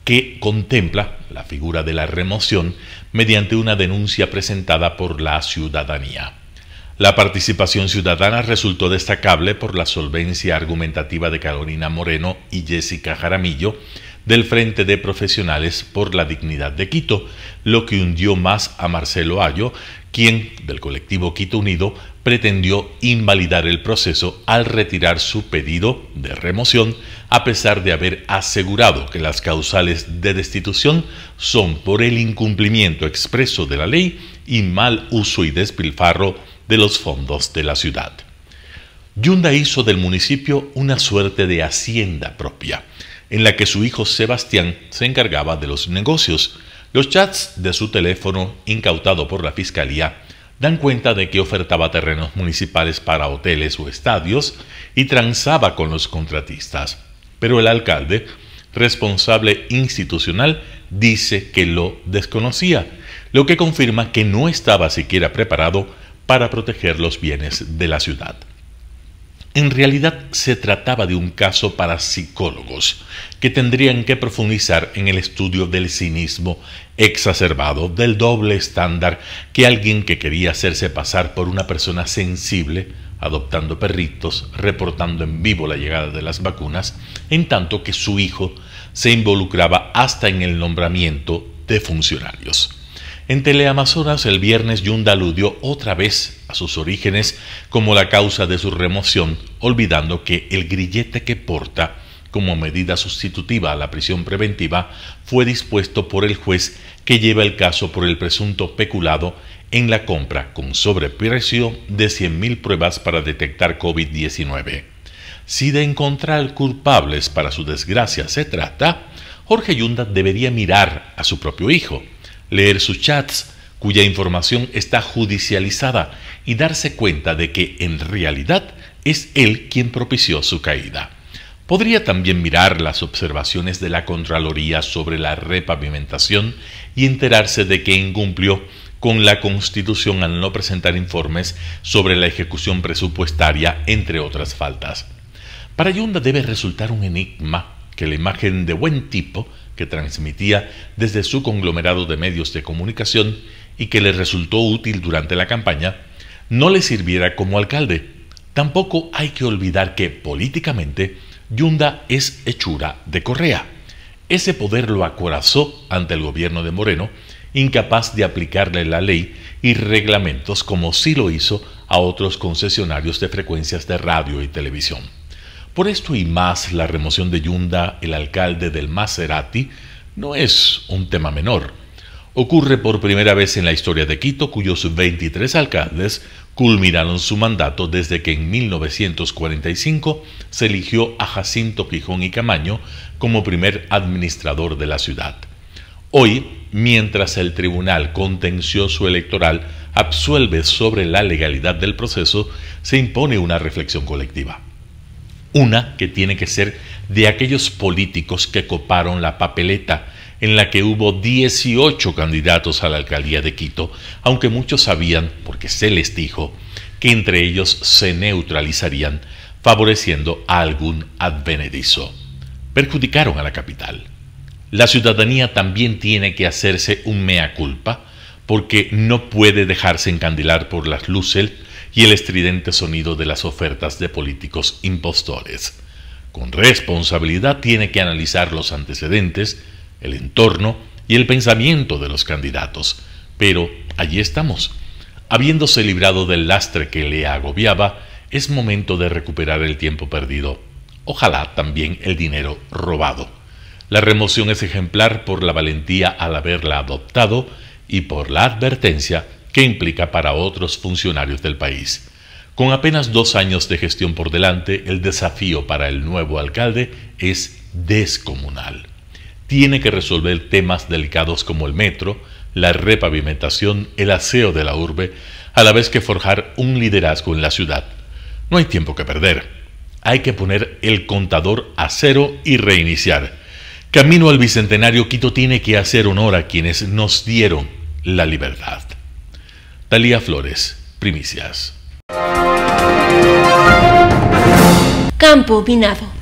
que contempla la figura de la remoción mediante una denuncia presentada por la ciudadanía. La participación ciudadana resultó destacable por la solvencia argumentativa de Carolina Moreno y Jessica Jaramillo del Frente de Profesionales por la Dignidad de Quito, lo que hundió más a Marcelo Ayo, quien, del colectivo Quito Unido, pretendió invalidar el proceso al retirar su pedido de remoción, a pesar de haber asegurado que las causales de destitución son por el incumplimiento expreso de la ley y mal uso y despilfarro de los fondos de la ciudad. Yunda hizo del municipio una suerte de hacienda propia, en la que su hijo Sebastián se encargaba de los negocios. Los chats de su teléfono, incautado por la fiscalía, dan cuenta de que ofertaba terrenos municipales para hoteles o estadios y transaba con los contratistas. Pero el alcalde, responsable institucional, dice que lo desconocía, lo que confirma que no estaba siquiera preparado para proteger los bienes de la ciudad. En realidad se trataba de un caso para psicólogos que tendrían que profundizar en el estudio del cinismo exacerbado, del doble estándar que alguien que quería hacerse pasar por una persona sensible, adoptando perritos, reportando en vivo la llegada de las vacunas, en tanto que su hijo se involucraba hasta en el nombramiento de funcionarios. En Teleamazonas el viernes Yunda aludió otra vez a sus orígenes como la causa de su remoción, olvidando que el grillete que porta como medida sustitutiva a la prisión preventiva fue dispuesto por el juez que lleva el caso por el presunto peculado en la compra con sobreprecio de 100.000 pruebas para detectar COVID-19. Si de encontrar culpables para su desgracia se trata, Jorge Yunda debería mirar a su propio hijo, leer sus chats, cuya información está judicializada, y darse cuenta de que en realidad es él quien propició su caída. Podría también mirar las observaciones de la Contraloría sobre la repavimentación y enterarse de que incumplió con la Constitución al no presentar informes sobre la ejecución presupuestaria, entre otras faltas. Para Yunda debe resultar un enigma que la imagen de buen tipo que transmitía desde su conglomerado de medios de comunicación y que le resultó útil durante la campaña, no le sirviera como alcalde. Tampoco hay que olvidar que, políticamente, Yunda es hechura de Correa. Ese poder lo acorazó ante el gobierno de Moreno, incapaz de aplicarle la ley y reglamentos como sí lo hizo a otros concesionarios de frecuencias de radio y televisión. Por esto y más, la remoción de Yunda, el alcalde del Maserati, no es un tema menor. Ocurre por primera vez en la historia de Quito, cuyos 23 alcaldes culminaron su mandato desde que en 1945 se eligió a Jacinto Quijón y Camaño como primer administrador de la ciudad. Hoy, mientras el Tribunal Contencioso Electoral absuelve sobre la legalidad del proceso, se impone una reflexión colectiva. Una que tiene que ser de aquellos políticos que coparon la papeleta, en la que hubo 18 candidatos a la alcaldía de Quito, aunque muchos sabían, porque se les dijo, que entre ellos se neutralizarían, favoreciendo a algún advenedizo. Perjudicaron a la capital. La ciudadanía también tiene que hacerse un mea culpa, porque no puede dejarse encandilar por las luces y el estridente sonido de las ofertas de políticos impostores. Con responsabilidad tiene que analizar los antecedentes, el entorno y el pensamiento de los candidatos. Pero allí estamos. Habiéndose librado del lastre que le agobiaba, es momento de recuperar el tiempo perdido. Ojalá también el dinero robado. La remoción es ejemplar por la valentía al haberla adoptado y por la advertencia que implica para otros funcionarios del país. Con apenas 2 años de gestión por delante, el desafío para el nuevo alcalde es descomunal. Tiene que resolver temas delicados como el metro, la repavimentación, el aseo de la urbe, a la vez que forjar un liderazgo en la ciudad. No hay tiempo que perder. Hay que poner el contador a cero y reiniciar. Camino al Bicentenario, Quito tiene que hacer honor a quienes nos dieron la libertad. Talía Flores, Primicias. Campo minado.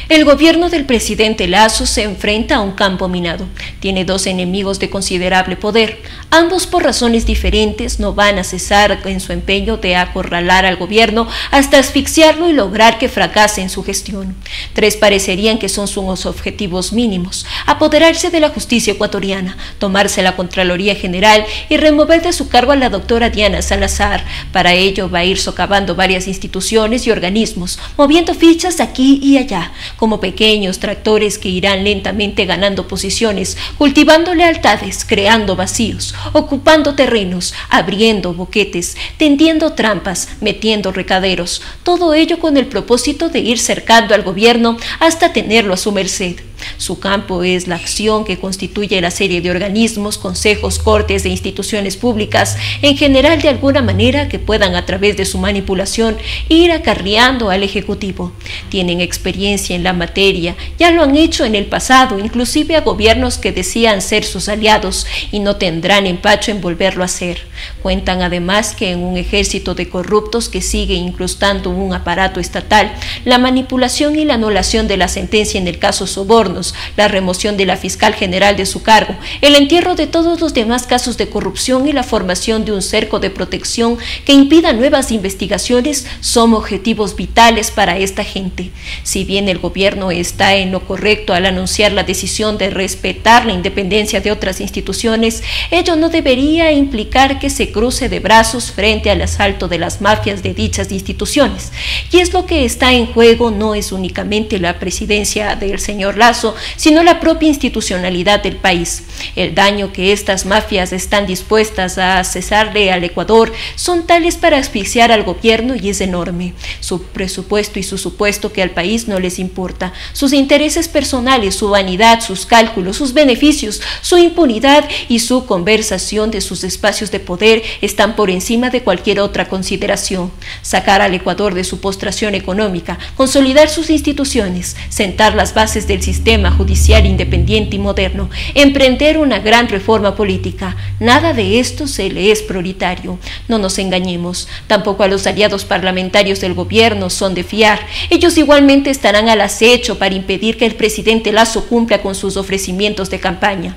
El gobierno del presidente Lasso se enfrenta a un campo minado. Tiene 2 enemigos de considerable poder. Ambos, por razones diferentes, no van a cesar en su empeño de acorralar al gobierno hasta asfixiarlo y lograr que fracase en su gestión. 3 parecerían que son sus objetivos mínimos: apoderarse de la justicia ecuatoriana, tomarse la Contraloría General y remover de su cargo a la doctora Diana Salazar. Para ello va a ir socavando varias instituciones y organismos, moviendo fichas aquí y allá, como pequeños tractores que irán lentamente ganando posiciones, cultivando lealtades, creando vacíos, ocupando terrenos, abriendo boquetes, tendiendo trampas, metiendo recaderos, todo ello con el propósito de ir cercando al gobierno hasta tenerlo a su merced. Su campo es la acción que constituye la serie de organismos, consejos, cortes e instituciones públicas, en general de alguna manera que puedan a través de su manipulación ir acarreando al Ejecutivo. Tienen experiencia en la materia, ya lo han hecho en el pasado, inclusive a gobiernos que decían ser sus aliados, y no tendrán empacho en volverlo a hacer. Cuentan además que en un ejército de corruptos que sigue incrustando un aparato estatal, la manipulación y la anulación de la sentencia en el caso Soborno, la remoción de la fiscal general de su cargo, el entierro de todos los demás casos de corrupción y la formación de un cerco de protección que impida nuevas investigaciones son objetivos vitales para esta gente. Si bien el gobierno está en lo correcto al anunciar la decisión de respetar la independencia de otras instituciones, ello no debería implicar que se cruce de brazos frente al asalto de las mafias de dichas instituciones. Y es lo que está en juego, no es únicamente la presidencia del señor Lasso, sino la propia institucionalidad del país. El daño que estas mafias están dispuestas a cesarle al Ecuador son tales para asfixiar al gobierno y es enorme. Su presupuesto y su supuesto que al país no les importa, sus intereses personales, su vanidad, sus cálculos, sus beneficios, su impunidad y su conversación de sus espacios de poder están por encima de cualquier otra consideración. Sacar al Ecuador de su postración económica, consolidar sus instituciones, sentar las bases del sistema judicial independiente y moderno, emprender una gran reforma política. Nada de esto se le es prioritario. No nos engañemos, tampoco a los aliados parlamentarios del gobierno son de fiar. Ellos igualmente estarán al acecho para impedir que el presidente Lasso cumpla con sus ofrecimientos de campaña.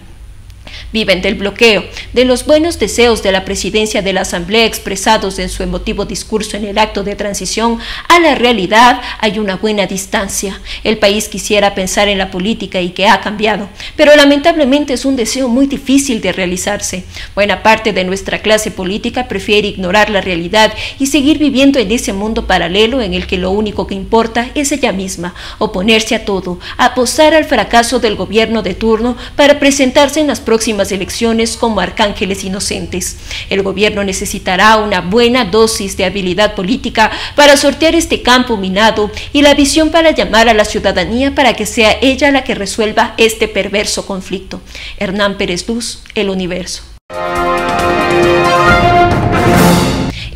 Viven del bloqueo, de los buenos deseos de la presidencia de la Asamblea expresados en su emotivo discurso en el acto de transición a la realidad hay una buena distancia. El país quisiera pensar en la política y que ha cambiado, pero lamentablemente es un deseo muy difícil de realizarse. Buena parte de nuestra clase política prefiere ignorar la realidad y seguir viviendo en ese mundo paralelo en el que lo único que importa es ella misma, oponerse a todo, apostar al fracaso del gobierno de turno para presentarse en las próximas elecciones como arcángeles inocentes. El gobierno necesitará una buena dosis de habilidad política para sortear este campo minado y la visión para llamar a la ciudadanía para que sea ella la que resuelva este perverso conflicto. Hernán Pérez Luz, El Universo.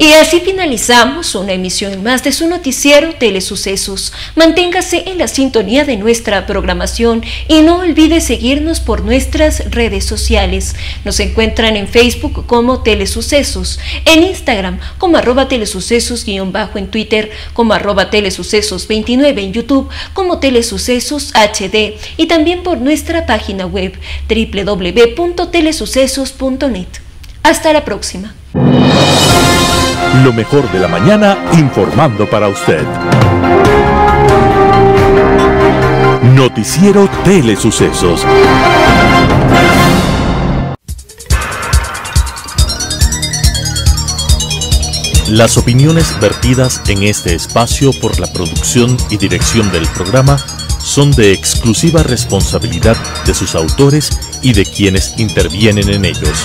Y así finalizamos una emisión más de su noticiero Telesucesos. Manténgase en la sintonía de nuestra programación y no olvide seguirnos por nuestras redes sociales. Nos encuentran en Facebook como Telesucesos, en Instagram como @telesucesos_ en Twitter como @telesucesos29, en YouTube como Telesucesos HD y también por nuestra página web www.telesucesos.net. Hasta la próxima. Lo mejor de la mañana informando para usted. Noticiero Telesucesos. Las opiniones vertidas en este espacio por la producción y dirección del programa son de exclusiva responsabilidad de sus autores y de quienes intervienen en ellos.